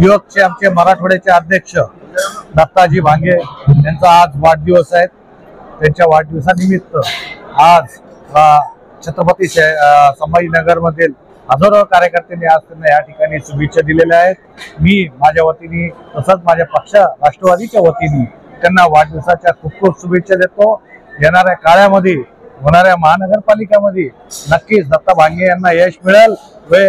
युवकचे आमचे मराठवाड्याचे अध्यक्ष दत्ताजी भांगे यांचा आज वाढदिवस आहे। त्यांच्या वाढदिवसानिमित्त आज छत्रपती संभाजीनगर मधील हजारो कार्यकर्त्यांनी आज त्यांना या ठिकाणी शुभेच्छा दिलेल्या आहेत। मी माझ्या वतीने तसंच माझ्या पक्ष राष्ट्रवादीच्या वतीने त्यांना वाढदिवसाच्या खूप खूप शुभेच्छा देतो। येणाऱ्या काळामध्ये होणाऱ्या महानगरपालिकामध्ये नक्कीच दत्ता भांगे यांना यश मिळेल व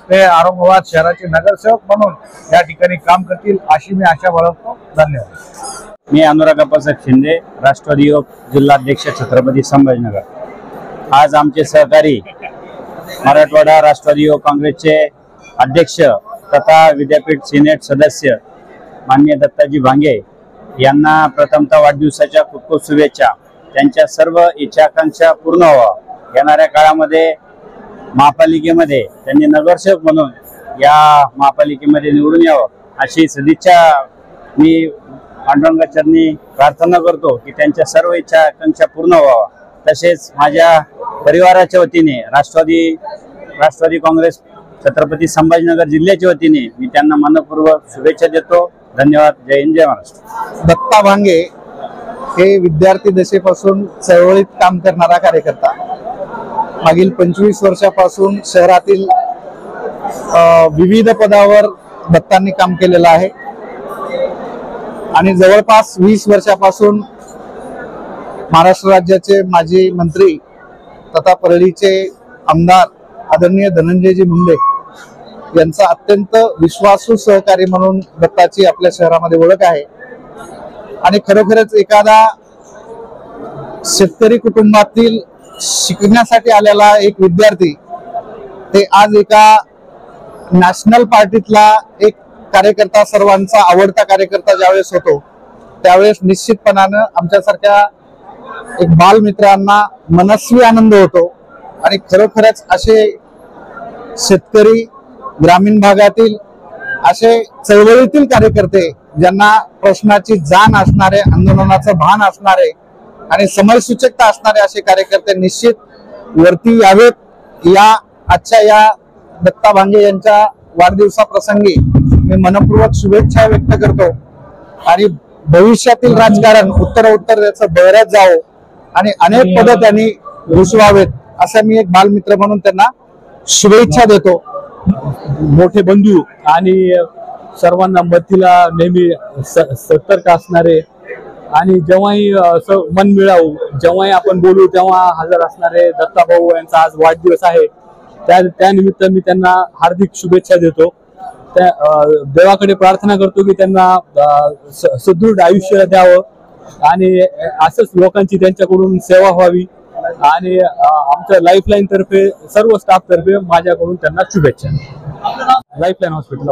ते औरंगाबाद शहराचे नगरसेवक म्हणून या ठिकाणी काम करतील अशी मी आशा बाळगतो। धन्यवाद। मी अनुराग अप्पासाहेब शिंदे, राष्ट्रवादी युवक जिल्हाध्यक्ष छत्रपती संभाजीनगर। आज आमचे सहकारी मराठवाडा राष्ट्रवादी युवक काँग्रेसचे अध्यक्ष तथा विद्यापीठ सिनेट सदस्य माननीय दत्ताजी भांगे यांना प्रथमतः वाढदिवसाच्या खूप खूप शुभेच्छा। त्यांच्या सर्व इच्छाकांक्षा पूर्ण व्हावा। येणाऱ्या काळामध्ये महापालिकेमध्ये त्यांनी नगरसेवक म्हणून या महापालिकेमध्ये निवडून यावं अशी सदिच्छा मी पांडुरंगाचरणी प्रार्थना करतो की त्यांच्या सर्व इच्छा आकांक्षा पूर्ण व्हावा। तसेच माझ्या परिवाराच्या वतीने राष्ट्रवादी काँग्रेस छत्रपती संभाजीनगर जिल्ह्याच्या वतीने मी त्यांना मनपूर्वक शुभेच्छा देतो। धन्यवाद। जय हिंद, जय महाराष्ट्र। दत्ता भांगे हे विद्यार्थी दशेपासून चळवळीत काम करणारा कार्यकर्ता। मागील 25 वर्षापासून शहरातील विविध पदावर दत्तांनी काम केलेलं आहे आणि जवळपास 20 वर्षापासून महाराष्ट्र राज्याचे माजी मंत्री तथा परळीचे आमदार आदरणीय धनंजयजी मुंडे यांचा अत्यंत विश्वासू सहकारी म्हणून दत्ताची आपल्या शहरामध्ये ओळख आहे। आणि खरोखरच एखादा शेतकरी कुटुंबातील शिकण्यासाठी आलेला एक विद्यार्थी ते आज एका नॅशनल पार्टीतला एक कार्यकर्ता, सर्वांचा आवडता कार्यकर्ता ज्यावेळेस होतो त्यावेळेस निश्चितपणानं आमच्यासारख्या एक बालमित्रांना मनस्वी आनंद होतो। आणि खरोखरच असे शेतकरी, ग्रामीण भागातील असे चळवळीतील कार्यकर्ते ज्यांना प्रश्नाची जाण असणारे, आंदोलनाचं भान असणारे आणि समयसूचकता असणारे असे कार्यकर्ते निश्चित वरती यावेत। या आजच्या या दत्ता भांगे यांच्या वाढदिवसाप्रसंगी मी मनपूर्वक शुभेच्छा व्यक्त करतो आणि भविष्यातील राजकारण उत्तरोत्तर याचं बहरत जावं आणि अनेक पद त्यांनी घुसवावेत असं मी एक बालमित्र म्हणून त्यांना शुभेच्छा देतो। मोठे बंधू आणि सर्वांना मदतीला नेहमी सतर्क असणारे आणि जेव्हाही मन मिळावू, जेव्हाही आपण बोलू तेव्हा हजर असणारे दत्ता भाऊ यांचा आज वाढदिवस आहे। त्या निमित्त मी त्यांना हार्दिक शुभेच्छा देतो। त्या देवाकडे प्रार्थना करतो की त्यांना सुदृढ आयुष्य द्यावं आणि असंच लोकांची त्यांच्याकडून सेवा व्हावी आणि आमच्या लाईफलाईन तर्फे सर्व स्टाफ तर्फे माझ्याकडून त्यांना शुभेच्छा। लाईफलाईन हॉस्पिटल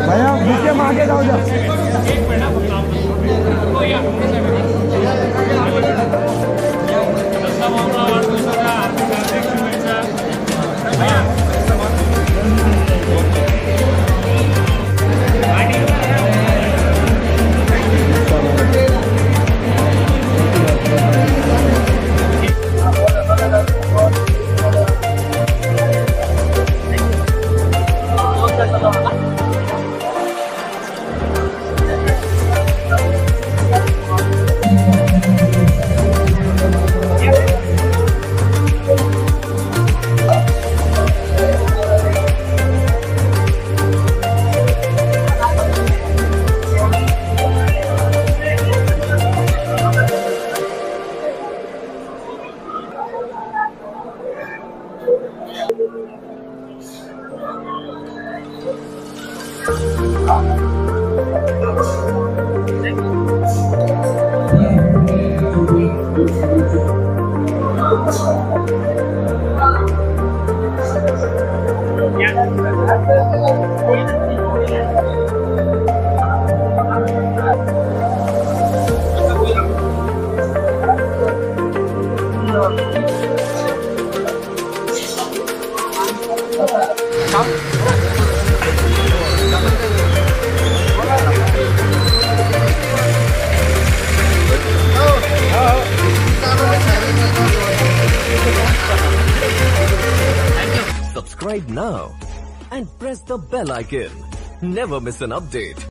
भैया नीचे मागे जाओ जा। subscribe now and press the bell icon. Never miss an update.